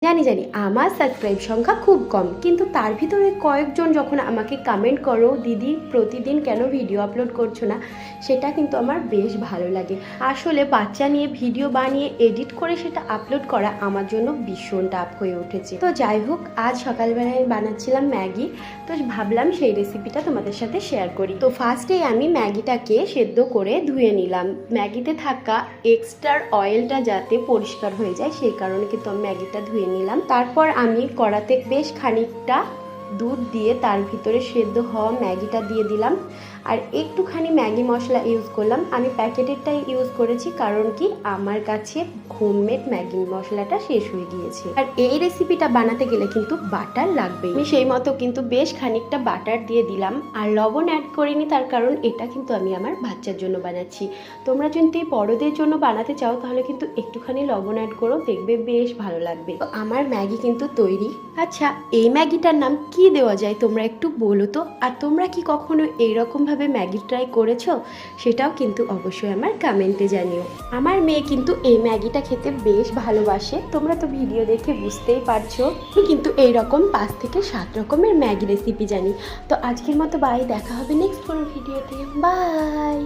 জানি জানি আমার সাবস্ক্রাইব সংখ্যা খুব কম, কিন্তু তার ভিতরে কয়েকজন যখন আমাকে কমেন্ট করো দিদি প্রতিদিন কেন ভিডিও আপলোড করছো না, সেটা কিন্তু আমার বেশ ভালো লাগে। আসলে বাচ্চা নিয়ে ভিডিও বানিয়ে এডিট করে সেটা আপলোড করা আমার জন্য ভীষণ টাফ হয়ে উঠেছে। তো যাই হোক, আজ সকালবেলায় বানাচ্ছিলাম ম্যাগি, তো ভাবলাম সেই রেসিপিটা তোমাদের সাথে শেয়ার করি। তো ফার্স্টেই আমি ম্যাগিটাকে সেদ্ধ করে ধুয়ে নিলাম। ম্যাগিতে থাকা এক্সট্রা অয়েলটা যাতে পরিষ্কার হয়ে যায় সেই কারণে কিন্তু আমি ম্যাগিটা ধুয়ে নিলাম। তারপর আমি কড়াতে বেশ খানিকটা দুধ দিয়ে তার ভিতরে সেদ্ধ হওয়া ম্যাগিটা দিয়ে দিলাম, আর একটুখানি ম্যাগি মশলা ইউজ করলাম। আমি প্যাকেটেরটাই ইউজ করেছি, কারণ কি আমার কাছে হোমমেড ম্যাগি মশলাটা শেষ হয়ে গিয়েছে। আর এই রেসিপিটা বানাতে গেলে কিন্তু বাটার লাগবেই। আমি সেই মতো কিন্তু বেশ খানিকটা বাটার দিয়ে দিলাম, আর লবণ অ্যাড করিনি, তার কারণ এটা কিন্তু আমি আমার বাচ্চার জন্য বানাচ্ছি। তোমরা যদি বড়দের জন্য বানাতে চাও তাহলে কিন্তু একটুখানি লবণ অ্যাড করো, দেখবে বেশ ভালো লাগবে। তো আমার ম্যাগি কিন্তু তৈরি। আচ্ছা, এই ম্যাগিটার নাম কি দেওয়া যায় তোমরা একটু বলো তো। আর তোমরা কি কখনো এইরকমভাবে ম্যাগি ট্রাই করেছো, সেটাও কিন্তু অবশ্যই আমার কমেন্টে জানিও। আমার মেয়ে কিন্তু এই ম্যাগিটা খেতে বেশ ভালোবাসে, তোমরা তো ভিডিও দেখে বুঝতেই পারছো। আমি কিন্তু এইরকম 5 থেকে 7 রকমের ম্যাগি রেসিপি জানি। তো আজকের মতো বাই, দেখা হবে নেক্সট কোনো ভিডিওতে। বাই।